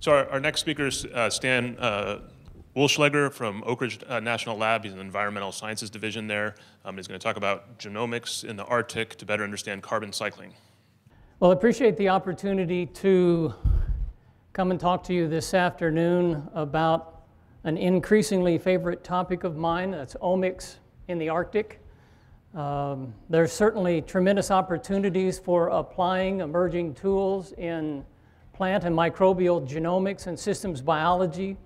So our next speaker is Stan Wullschleger from Oak Ridge National Lab. He's in the Environmental Sciences Division there. He's going to talk about genomics in the Arctic to better understand carbon cycling. Well, I appreciate the opportunity to come and talk to you this afternoon about an increasingly favorite topic of mine, that's omics in the Arctic. There's certainly tremendous opportunities for applying emerging tools in plant and microbial genomics and systems biology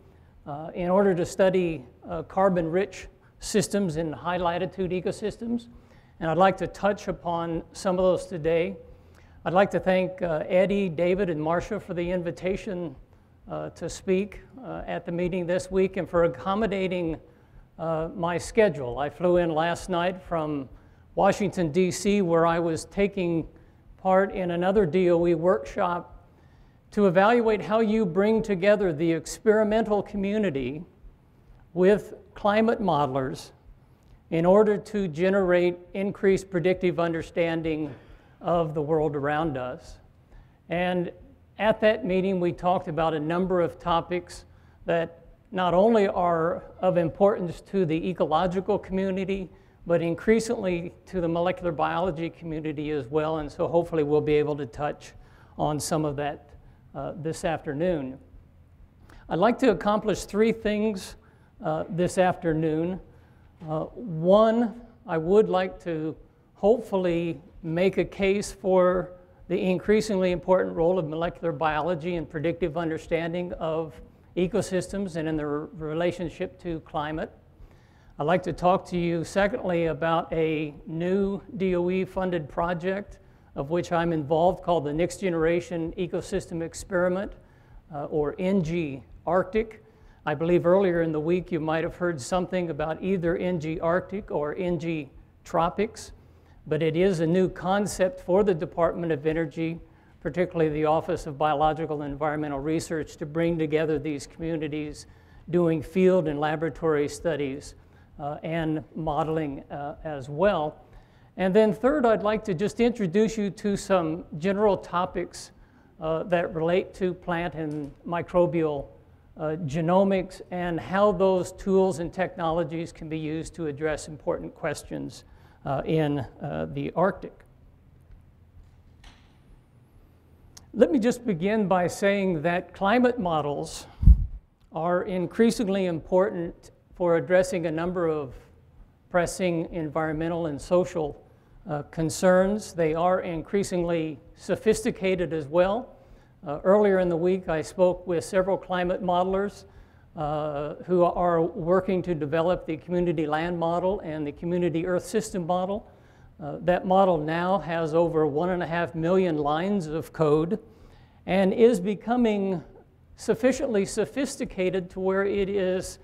in order to study carbon-rich systems in high-latitude ecosystems. And I'd like to touch upon some of those today. I'd like to thank Eddie, David, and Marcia for the invitation to speak at the meeting this week and for accommodating my schedule. I flew in last night from Washington, D.C., where I was taking part in another DOE workshop to evaluate how you bring together the experimental community with climate modelers in order to generate increased predictive understanding of the world around us. And at that meeting, we talked about a number of topics that not only are of importance to the ecological community, but increasingly to the molecular biology community as well. And so hopefully we'll be able to touch on some of that this afternoon. I'd like to accomplish three things this afternoon. One, I would like to hopefully make a case for the increasingly important role of molecular biology in predictive understanding of ecosystems and in their relationship to climate. I'd like to talk to you, secondly, about a new DOE-funded project of which I'm involved called the Next Generation Ecosystem Experiment, or NG Arctic. I believe earlier in the week you might have heard something about either NG Arctic or NG Tropics, but it is a new concept for the Department of Energy, particularly the Office of Biological and Environmental Research, to bring together these communities doing field and laboratory studies and modeling as well. And then third, I'd like to just introduce you to some general topics that relate to plant and microbial genomics and how those tools and technologies can be used to address important questions in the Arctic. Let me just begin by saying that climate models are increasingly important for addressing a number of pressing environmental and social concerns. They are increasingly sophisticated as well. Earlier in the week, I spoke with several climate modelers who are working to develop the community land model and the community earth system model. That model now has over 1.5 million lines of code and is becoming sufficiently sophisticated to where it is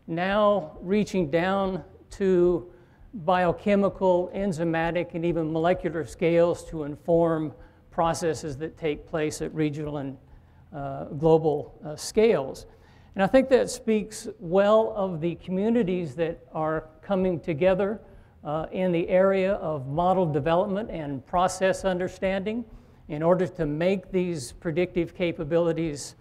now reaching down to biochemical, enzymatic, and even molecular scales to inform processes that take place at regional and global scales. And I think that speaks well of the communities that are coming together in the area of model development and process understanding in order to make these predictive capabilities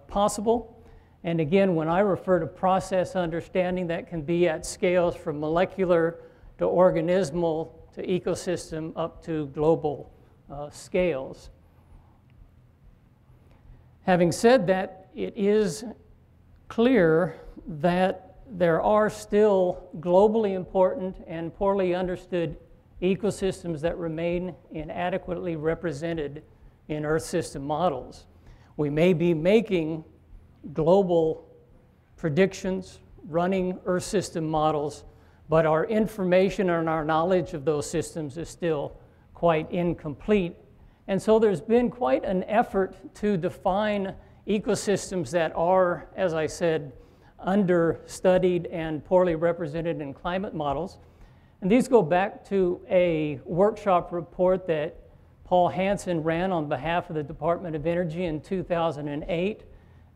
possible. And again, when I refer to process understanding, that can be at scales from molecular to organismal to ecosystem up to global scales. Having said that, it is clear that there are still globally important and poorly understood ecosystems that remain inadequately represented in Earth system models. We may be making global predictions, running Earth system models, but our information and our knowledge of those systems is still quite incomplete. And so there's been quite an effort to define ecosystems that are, as I said, understudied and poorly represented in climate models. And these go back to a workshop report that Paul Hansen ran on behalf of the Department of Energy in 2008,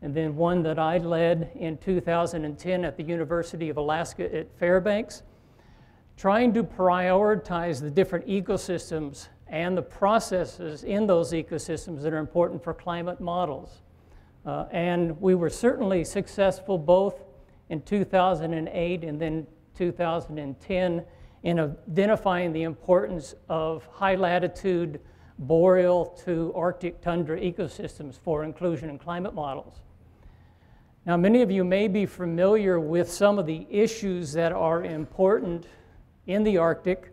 and then one that I led in 2010 at the University of Alaska at Fairbanks, trying to prioritize the different ecosystems and the processes in those ecosystems that are important for climate models. And we were certainly successful both in 2008 and then 2010 in identifying the importance of high-latitude boreal to Arctic tundra ecosystems for inclusion in climate models. Now, many of you may be familiar with some of the issues that are important in the Arctic.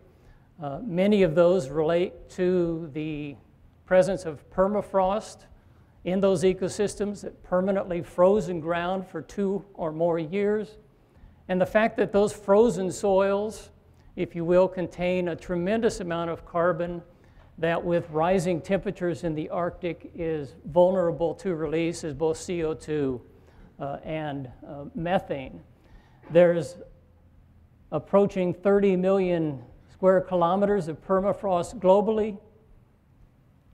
Many of those relate to the presence of permafrost in those ecosystems that permanently frozen ground for 2 or more years, and the fact that those frozen soils, if you will, contain a tremendous amount of carbon that with rising temperatures in the Arctic is vulnerable to release as both CO2 and methane. There's approaching 30 million square kilometers of permafrost globally,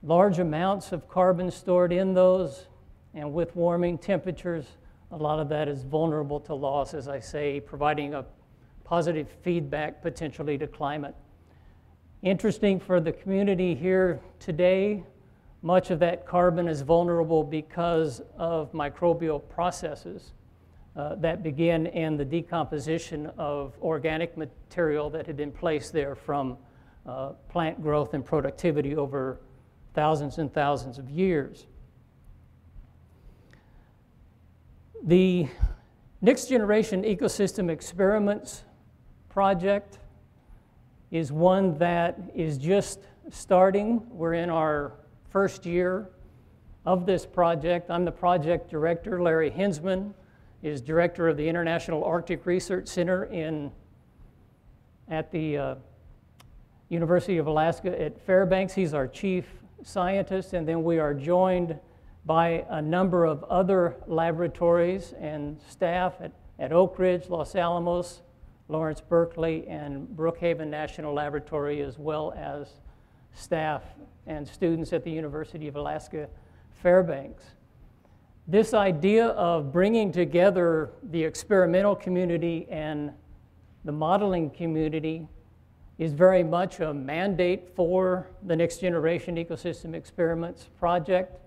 large amounts of carbon stored in those, and with warming temperatures, a lot of that is vulnerable to loss, as I say, providing a positive feedback potentially to climate. Interesting for the community here today, much of that carbon is vulnerable because of microbial processes that begin in the decomposition of organic material that had been placed there from plant growth and productivity over thousands and thousands of years. The Next Generation Ecosystem Experiments project is one that is just starting. We're in our first year of this project. I'm the project director. Larry Hinsman is director of the International Arctic Research Center at the University of Alaska at Fairbanks. He's our chief scientist, and then we are joined by a number of other laboratories and staff at Oak Ridge, Los Alamos, Lawrence Berkeley, and Brookhaven National Laboratory, as well as staff and students at the University of Alaska, Fairbanks. This idea of bringing together the experimental community and the modeling community is very much a mandate for the Next Generation Ecosystem Experiments project.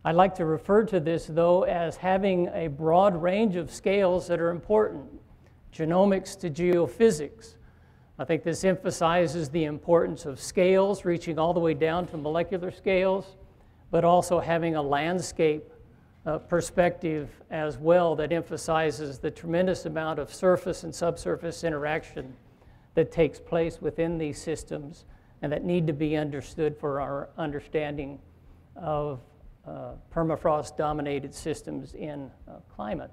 I like to refer to this, though, as having a broad range of scales that are important, genomics to geophysics. I think this emphasizes the importance of scales, reaching all the way down to molecular scales, but also having a landscape perspective as well that emphasizes the tremendous amount of surface and subsurface interaction that takes place within these systems and that need to be understood for our understanding of permafrost-dominated systems in climate.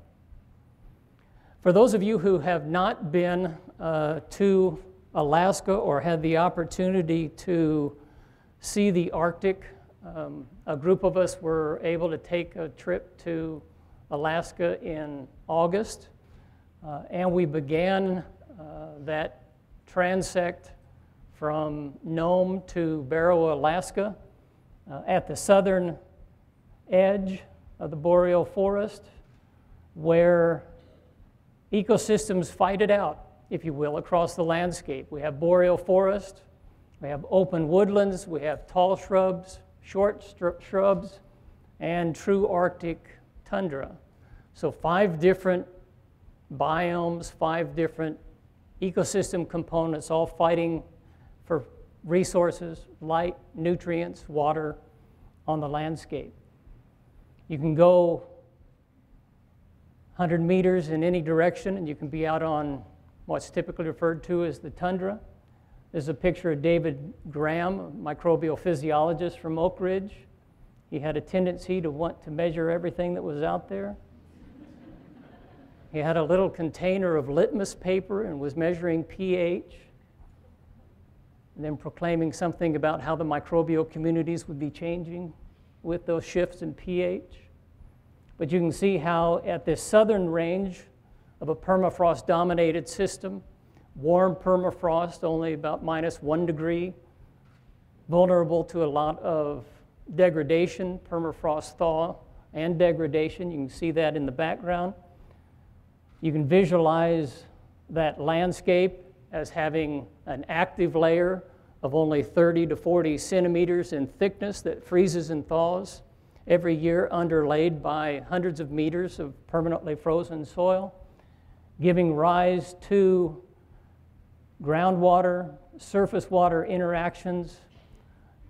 For those of you who have not been to Alaska or had the opportunity to see the Arctic, a group of us were able to take a trip to Alaska in August, and we began that transect from Nome to Barrow, Alaska, at the southern edge of the boreal forest, where ecosystems fight it out, if you will, across the landscape. We have boreal forest, we have open woodlands, we have tall shrubs, short shrubs, and true Arctic tundra. So 5 different biomes, 5 different ecosystem components, all fighting for resources, light, nutrients, water on the landscape. You can go 100 meters in any direction, and you can be out on what's typically referred to as the tundra. There's a picture of David Graham, a microbial physiologist from Oak Ridge. He had a tendency to want to measure everything that was out there. He had a little container of litmus paper and was measuring pH, and then proclaiming something about how the microbial communities would be changing with those shifts in pH. But you can see how at this southern range of a permafrost-dominated system, warm permafrost, only about -1 degree, vulnerable to a lot of degradation, permafrost thaw and degradation. You can see that in the background. You can visualize that landscape as having an active layer of only 30 to 40 centimeters in thickness that freezes and thaws. every year underlaid by hundreds of meters of permanently frozen soil, giving rise to groundwater, surface water interactions,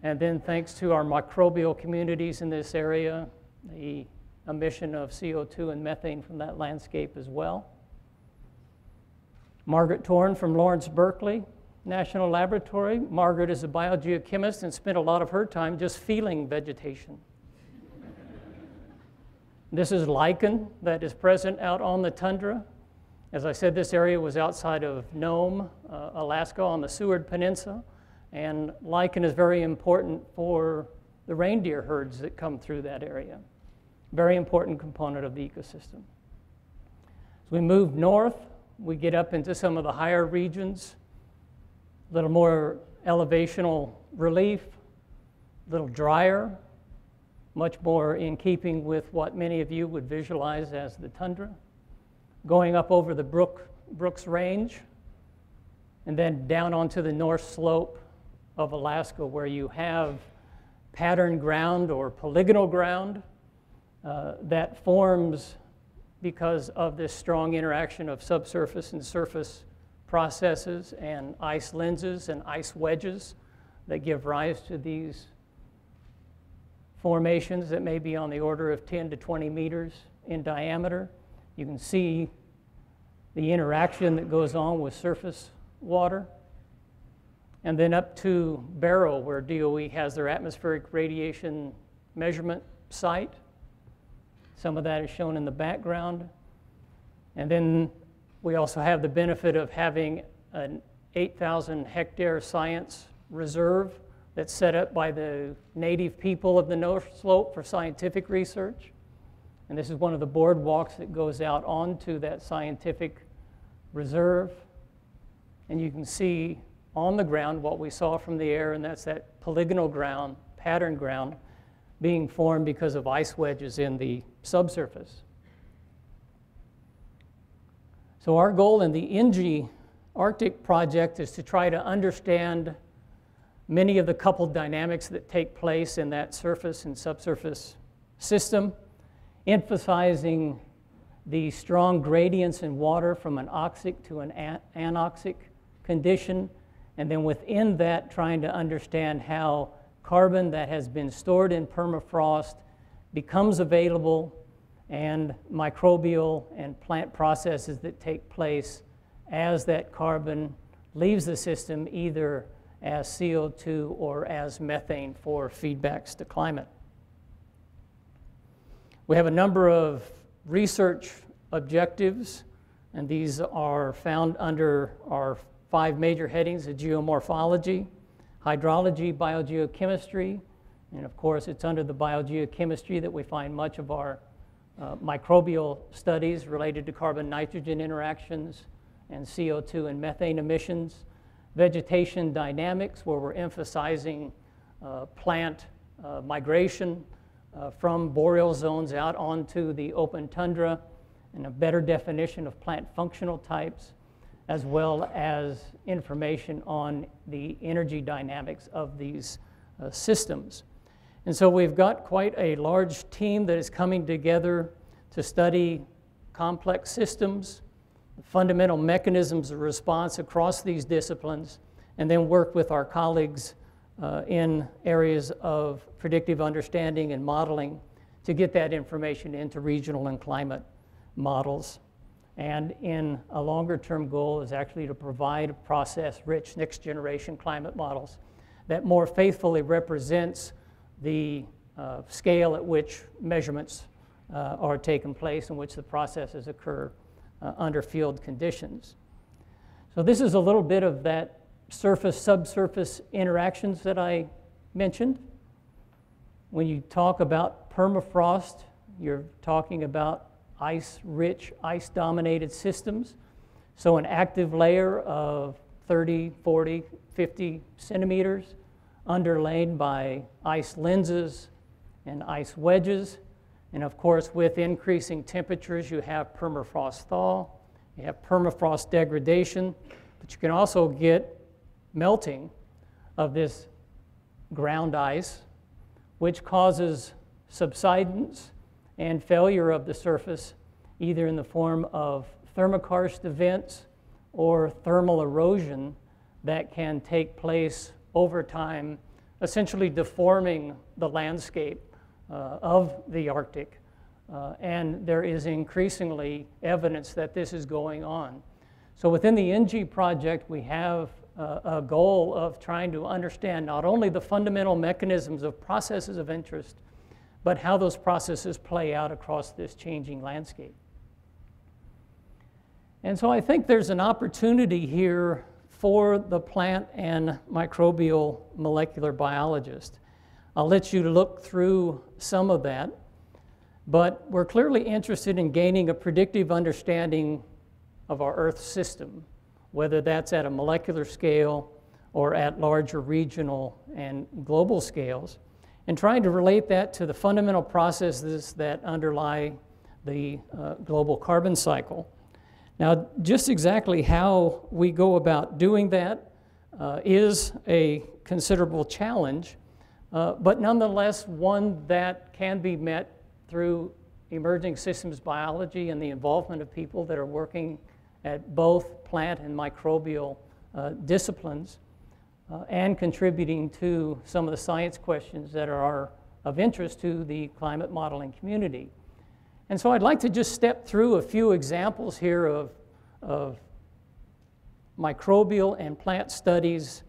and then thanks to our microbial communities in this area, the emission of CO2 and methane from that landscape as well. Margaret Torn from Lawrence Berkeley National Laboratory. Margaret is a biogeochemist and spent a lot of her time just feeling vegetation. This is lichen that is present out on the tundra. As I said, this area was outside of Nome, Alaska, on the Seward Peninsula, and lichen is very important for the reindeer herds that come through that area. Very important component of the ecosystem. As we move north, we get up into some of the higher regions, a little more elevational relief, a little drier, much more in keeping with what many of you would visualize as the tundra. Going up over the Brooks Range, and then down onto the north slope of Alaska, where you have pattern ground or polygonal ground that forms because of this strong interaction of subsurface and surface processes and ice lenses and ice wedges that give rise to these formations that may be on the order of 10 to 20 meters in diameter. You can see the interaction that goes on with surface water. And then up to Barrow, where DOE has their atmospheric radiation measurement site. Some of that is shown in the background. And then we also have the benefit of having an 8,000 hectare science reserve that's set up by the native people of the North Slope for scientific research. And this is one of the boardwalks that goes out onto that scientific reserve. And you can see on the ground what we saw from the air, and that's that polygonal ground, pattern ground, being formed because of ice wedges in the subsurface. So our goal in the NG Arctic project is to try to understand many of the coupled dynamics that take place in that surface and subsurface system, emphasizing the strong gradients in water from an oxic to an anoxic condition, and then within that trying to understand how carbon that has been stored in permafrost becomes available, and microbial and plant processes that take place as that carbon leaves the system, either as CO2 or as methane for feedbacks to climate. We have a number of research objectives, and these are found under our 5 major headings of geomorphology, hydrology, biogeochemistry, and of course it's under the biogeochemistry that we find much of our microbial studies related to carbon-nitrogen interactions and CO2 and methane emissions. Vegetation dynamics, where we're emphasizing plant migration from boreal zones out onto the open tundra, and a better definition of plant functional types, as well as information on the energy dynamics of these systems. And so we've got quite a large team that is coming together to study complex systems, fundamental mechanisms of response across these disciplines, and then work with our colleagues in areas of predictive understanding and modeling to get that information into regional and climate models. And in a longer term goal is actually to provide process-rich next generation climate models that more faithfully represents the scale at which measurements are taking place, in which the processes occur under field conditions. So this is a little bit of that surface-subsurface interactions that I mentioned. When you talk about permafrost, you're talking about ice-rich, ice-dominated systems. So an active layer of 30, 40, 50 centimeters underlain by ice lenses and ice wedges. And of course, with increasing temperatures, you have permafrost thaw, you have permafrost degradation, but you can also get melting of this ground ice, which causes subsidence and failure of the surface, either in the form of thermokarst events or thermal erosion that can take place over time, essentially deforming the landscape of the Arctic. And there is increasingly evidence that this is going on. So within the NG project, we have a goal of trying to understand not only the fundamental mechanisms of processes of interest, but how those processes play out across this changing landscape. And so I think there's an opportunity here for the plant and microbial molecular biologist. I'll let you look through some of that, but we're clearly interested in gaining a predictive understanding of our Earth system, whether that's at a molecular scale or at larger regional and global scales, and trying to relate that to the fundamental processes that underlie the global carbon cycle. Now, just exactly how we go about doing that is a considerable challenge, but nonetheless one that can be met through emerging systems biology and the involvement of people that are working at both plant and microbial disciplines and contributing to some of the science questions that are of interest to the climate modeling community. And so I'd like to just step through a few examples here of microbial and plant studies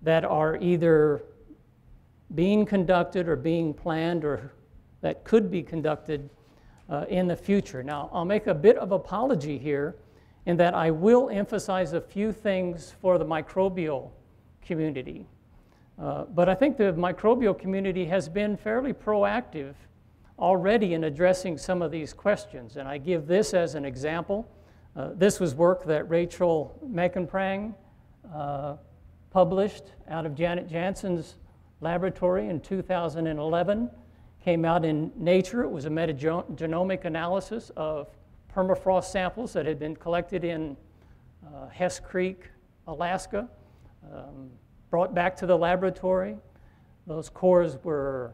that are either being conducted or being planned or that could be conducted in the future. Now, I'll make a bit of apology here in that I will emphasize a few things for the microbial community. But I think the microbial community has been fairly proactive already in addressing some of these questions. And I give this as an example. This was work that Rachel Meckenprang published out of Janet Jansen's laboratory in 2011. Came out in Nature. It was a metagenomic analysis of permafrost samples that had been collected in Hess Creek, Alaska, brought back to the laboratory. Those cores were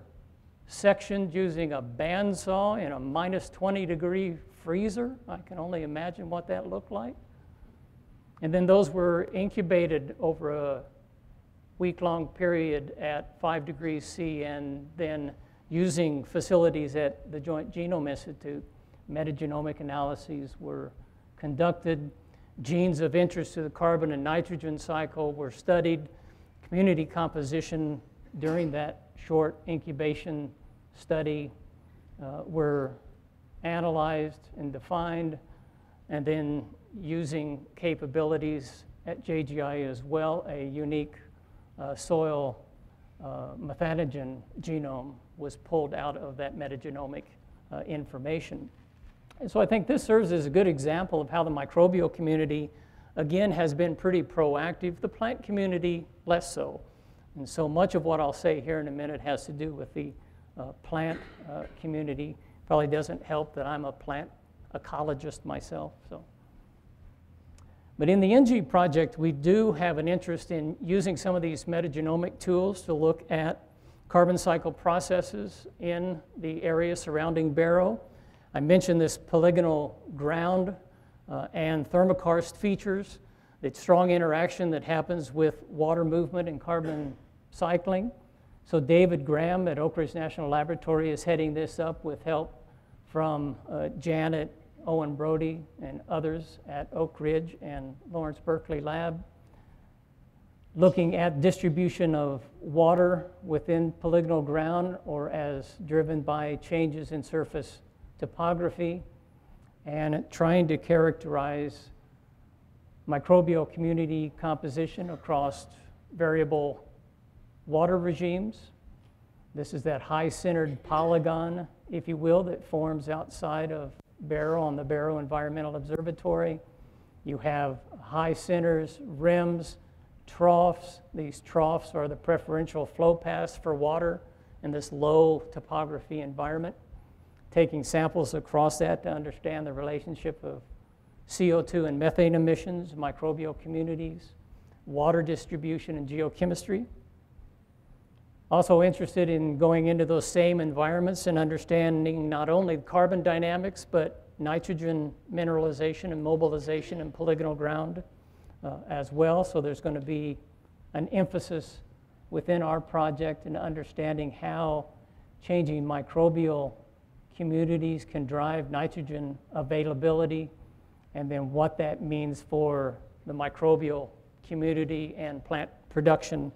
sectioned using a bandsaw in a minus 20-degree freezer. I can only imagine what that looked like. And then those were incubated over a week-long period at 5 degrees C, and then using facilities at the Joint Genome Institute, metagenomic analyses were conducted. Genes of interest to the carbon and nitrogen cycle were studied. Community composition during that short incubation study were analyzed and defined, and then using capabilities at JGI as well, a unique soil methanogen genome was pulled out of that metagenomic information. And so I think this serves as a good example of how the microbial community, again, has been pretty proactive. The plant community, less so. And so much of what I'll say here in a minute has to do with the plant community. Probably doesn't help that I'm a plant ecologist myself. But in the NG project, we do have an interest in using some of these metagenomic tools to look at carbon cycle processes in the area surrounding Barrow. I mentioned this polygonal ground and thermokarst features, the strong interaction that happens with water movement and carbon cycling. So David Graham at Oak Ridge National Laboratory is heading this up with help from Janet, Owen Brody, and others at Oak Ridge and Lawrence Berkeley Lab, looking at distribution of water within polygonal ground or as driven by changes in surface topography, and trying to characterize microbial community composition across variable water regimes. This is that high-centered polygon, if you will, that forms outside of Barrow on the Barrow Environmental Observatory. You have high centers, rims, troughs. These troughs are the preferential flow paths for water in this low topography environment. Taking samples across that to understand the relationship of CO2 and methane emissions, microbial communities, water distribution, and geochemistry. Also interested in going into those same environments and understanding not only carbon dynamics, but nitrogen mineralization and mobilization in polygonal ground as well. So there's going to be an emphasis within our project in understanding how changing microbial communities can drive nitrogen availability, and then what that means for the microbial community and plant production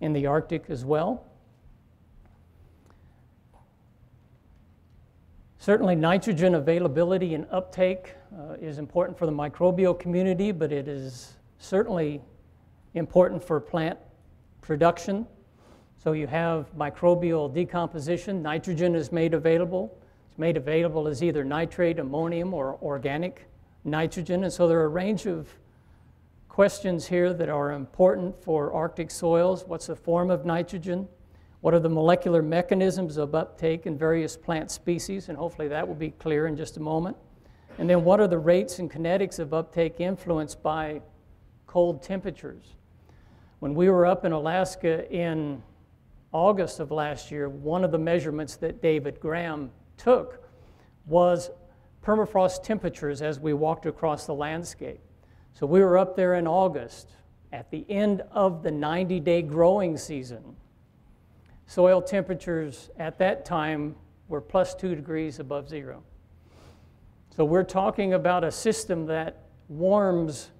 in the Arctic as well. Certainly nitrogen availability and uptake is important for the microbial community, but it is certainly important for plant production. So you have microbial decomposition. Nitrogen is made available. It's made available as either nitrate, ammonium, or organic nitrogen. And so there are a range of questions here that are important for Arctic soils. What's the form of nitrogen? What are the molecular mechanisms of uptake in various plant species? And hopefully that will be clear in just a moment. And then what are the rates and kinetics of uptake influenced by cold temperatures? When we were up in Alaska in August of last year, one of the measurements that David Graham took was permafrost temperatures as we walked across the landscape. So we were up there in August at the end of the 90-day growing season. Soil temperatures at that time were +2 degrees above zero. So we're talking about a system that warms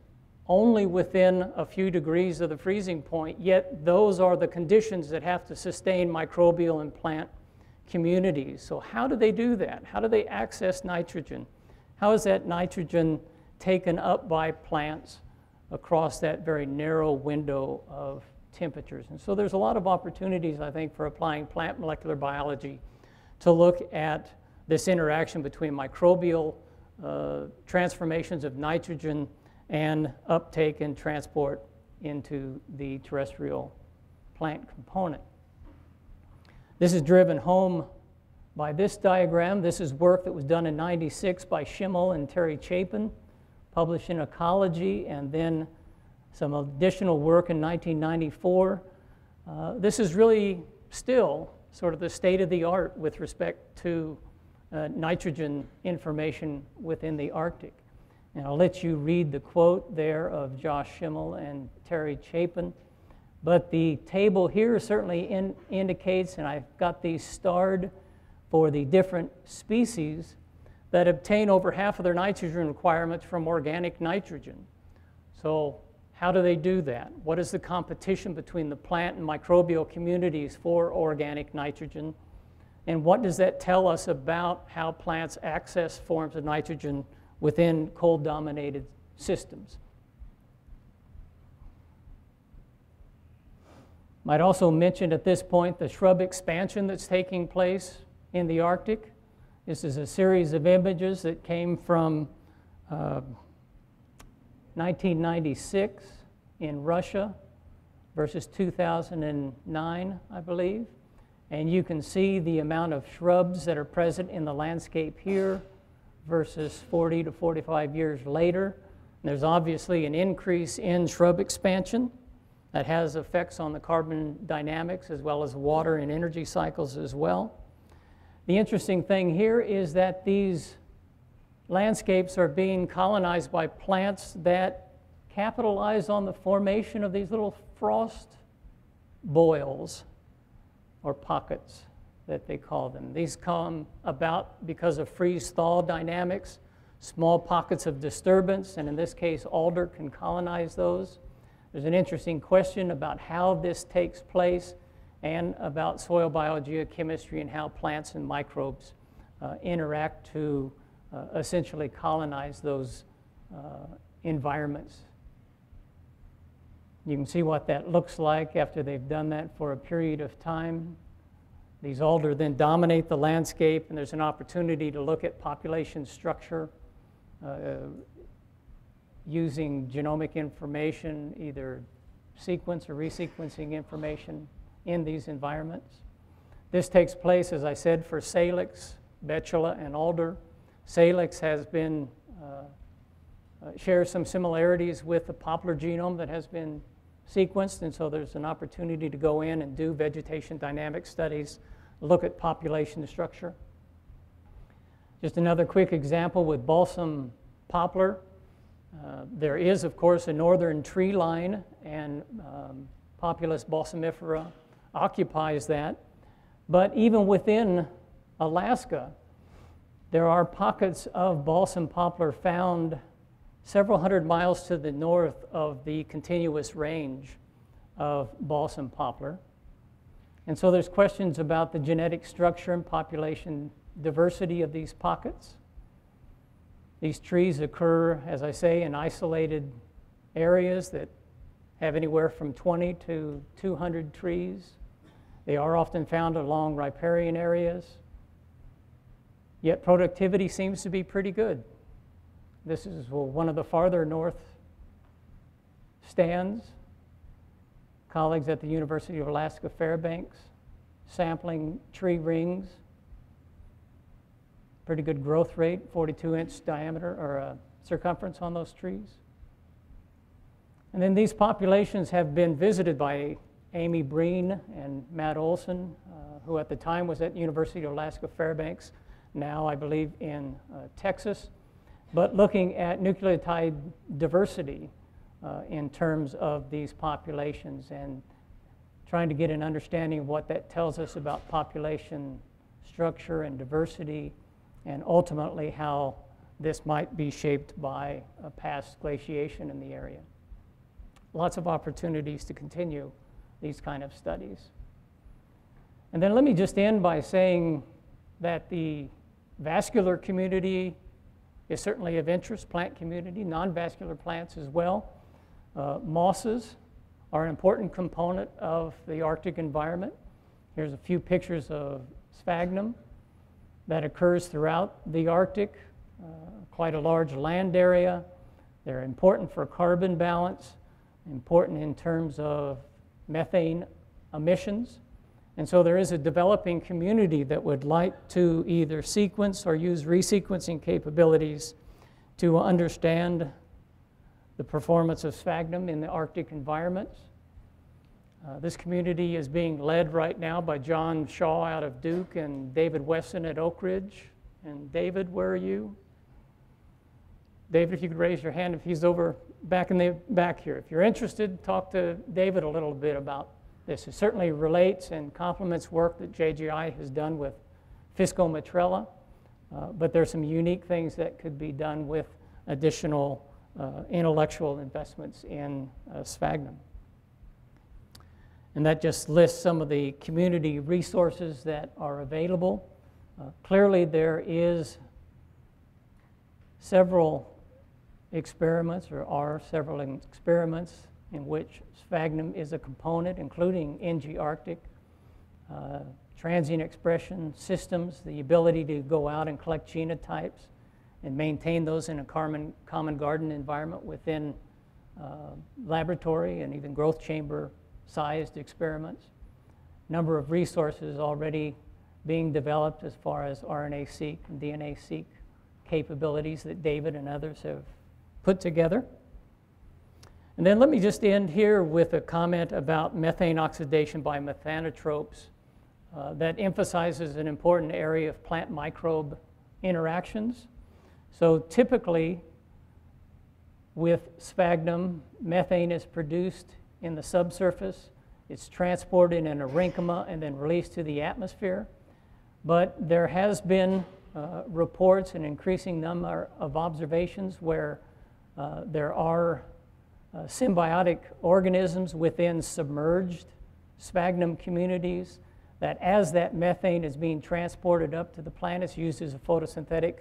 only within a few degrees of the freezing point, yet those are the conditions that have to sustain microbial and plant communities. So how do they do that? How do they access nitrogen? How is that nitrogen taken up by plants across that very narrow window of temperatures? And so there's a lot of opportunities, I think, for applying plant molecular biology to look at this interaction between microbial transformations of nitrogen and uptake and transport into the terrestrial plant component. This is driven home by this diagram. This is work that was done in '96 by Schimmel and Terry Chapin, published in Ecology, and then some additional work in 1994. This is really still sort of the state of the art with respect to nitrogen information within the Arctic. And I'll let you read the quote there of Josh Schimmel and Terry Chapin. But the table here certainly indicates, and I've got these starred for the different species that obtain over half of their nitrogen requirements from organic nitrogen. So how do they do that? What is the competition between the plant and microbial communities for organic nitrogen? And what does that tell us about how plants access forms of nitrogen within cold-dominated systems? Might also mention at this point the shrub expansion that's taking place in the Arctic. This is a series of images that came from 1996 in Russia versus 2009, I believe. And you can see the amount of shrubs that are present in the landscape here versus 40 to 45 years later. And there's obviously an increase in shrub expansion that has effects on the carbon dynamics as well as water and energy cycles as well. The interesting thing here is that these landscapes are being colonized by plants that capitalize on the formation of these little frost boils or pockets that they call them. These come about because of freeze-thaw dynamics, small pockets of disturbance, and in this case, alder can colonize those. There's an interesting question about how this takes place and about soil biogeochemistry and how plants and microbes interact to essentially colonize those environments. You can see what that looks like after they've done that for a period of time. These alder then dominate the landscape, and there's an opportunity to look at population structure using genomic information, either sequence or resequencing information in these environments. This takes place, as I said, for salix, betula, and alder. Salix has been shares some similarities with the poplar genome that has been sequenced, and so there's an opportunity to go in and do vegetation dynamic studies, look at population structure. Just another quick example with balsam poplar. There is, of course, a northern tree line, and Populus balsamifera occupies that. But even within Alaska, there are pockets of balsam poplar found several hundred miles to the north of the continuous range of balsam poplar. And so there's questions about the genetic structure and population diversity of these pockets. These trees occur, as I say, in isolated areas that have anywhere from 20 to 200 trees. They are often found along riparian areas, yet productivity seems to be pretty good. This is one of the farther north stands. Colleagues at the University of Alaska Fairbanks sampling tree rings. Pretty good growth rate, 42-inch diameter or circumference on those trees. And then these populations have been visited by Amy Breen and Matt Olson, who at the time was at University of Alaska Fairbanks, now I believe in Texas, but looking at nucleotide diversity in terms of these populations and trying to get an understanding of what that tells us about population structure and diversity, and ultimately how this might be shaped by a past glaciation in the area. Lots of opportunities to continue these kind of studies. And then let me just end by saying that the vascular community is certainly of interest, plant community, non-vascular plants as well. Mosses are an important component of the Arctic environment. Here's a few pictures of sphagnum that occurs throughout the Arctic, quite a large land area. They're important for carbon balance, important in terms of methane emissions. And so there is a developing community that would like to either sequence or use resequencing capabilities to understand the performance of sphagnum in the Arctic environments. This community is being led right now by John Shaw out of Duke and David Wesson at Oak Ridge. And David, where are you? David, if you could raise your hand if he's over back in the back here. If you're interested, talk to David a little bit about this. It certainly relates and complements work that JGI has done with Fiscomatrella, but there's some unique things that could be done with additional intellectual investments in sphagnum. And that just lists some of the community resources that are available. Clearly there is several experiments, or are several experiments in which sphagnum is a component, including NG Arctic, transient expression systems, the ability to go out and collect genotypes and maintain those in a common garden environment within laboratory and even growth chamber sized experiments. Number of resources already being developed as far as RNA-seq and DNA-seq capabilities that David and others have put together. And then let me just end here with a comment about methane oxidation by methanotropes that emphasizes an important area of plant microbe interactions. So typically with sphagnum, methane is produced in the subsurface. It's transported in a parenchyma and then released to the atmosphere. But there has been reports, an increasing number of observations where there are symbiotic organisms within submerged sphagnum communities that as that methane is being transported up to the plant, it's used as a photosynthetic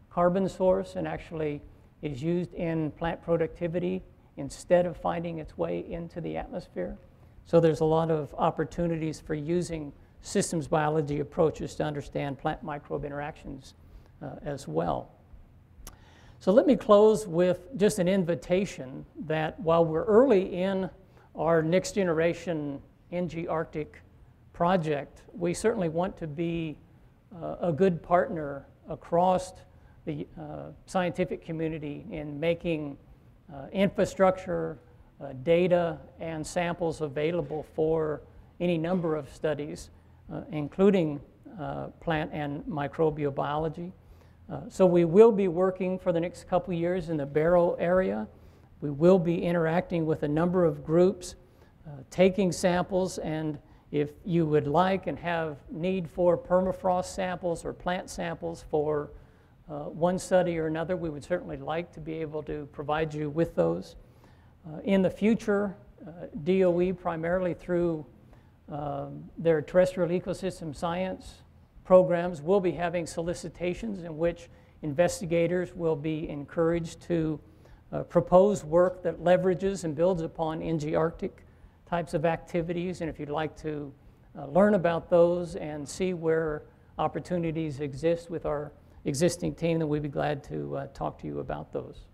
carbon source and actually is used in plant productivity instead of finding its way into the atmosphere. So there's a lot of opportunities for using systems biology approaches to understand plant microbe interactions as well. So let me close with just an invitation that while we're early in our next generation NG Arctic project, we certainly want to be a good partner across the scientific community in making infrastructure, data and samples available for any number of studies, including plant and microbial biology. So we will be working for the next couple years in the Barrow area. We will be interacting with a number of groups, taking samples, and if you would like and have need for permafrost samples or plant samples for one study or another, we would certainly like to be able to provide you with those. In the future, DOE, primarily through their terrestrial ecosystem science programs, will be having solicitations in which investigators will be encouraged to propose work that leverages and builds upon NG Arctic types of activities. And if you'd like to learn about those and see where opportunities exist with our existing team, then we'd be glad to talk to you about those.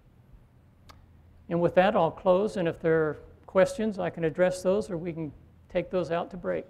And with that, I'll close, and if there are questions, I can address those, or we can take those out to break.